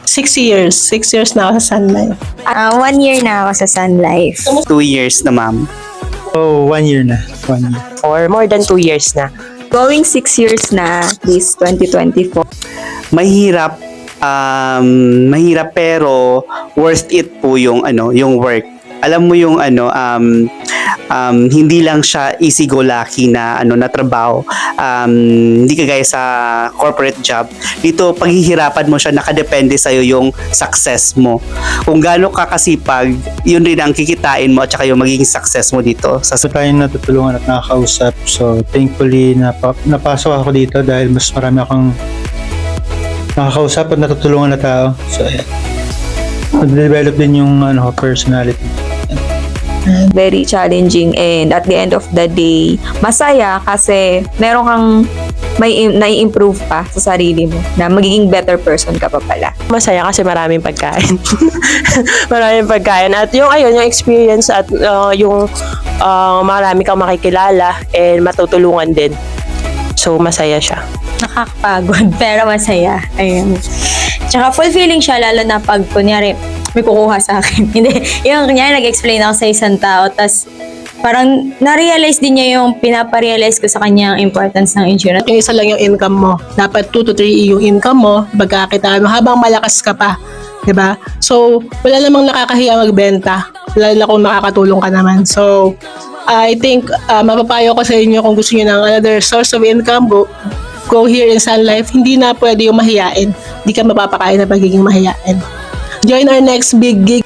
6 years. 6 years na ako sa Sun Life. 1 year na ako sa Sun Life. 2 years na, ma'am. Oh, 1 year na. 1 year. Or more than 2 years na. Going 6 years na this 2024. Mahirap, mahirap pero worth it po yung yung work. Alam mo yung hindi lang siya easy go lucky na na trabaho. Hindi kagaya sa corporate job. Dito paghihirapan mo siya, nakadepende sa yung success mo. Kung gaano ka kasipag, yun rin ang kikitain mo at saka yung magiging success mo dito. So tayong natutulungan at nakakausap. So thankfully napasok ako dito dahil mas marami akong nakakausap at natutulungan na tao. So ayan. Nag-develop din yung personality. Very challenging, and at the end of the day, masaya kasi meron kang may nai-improve pa sa sarili mo na magiging better person ka pa pala. Masaya kasi maraming pagkain. Maraming pagkain. At yung experience at yung marami kang makikilala and matutulungan din. So, masaya siya. Nakakapagod pero masaya. Ayun. Tsaka fulfilling siya lalo na pag kunyari may kukuha sa akin. Hindi, yung kunyari nag-explain ako sa isang tao tas parang na-realize din niya yung pinaparealize ko sa kanya ang importance ng insurance. Yung isa lang yung income mo. Dapat 2 to 3 yung income mo, pagkakitaan mo, habang malakas ka pa. 'Di ba? So, wala namang nakakahiya magbenta. Lalo na kung makakatulong ka naman. So, I think mapapayo ko sa inyo kung gusto niyo ng another source of income, go here in Sun Life. Hindi na pwede yung mahiyain. Hindi ka mapapakain na pagiging mahiyain. Join our next big gig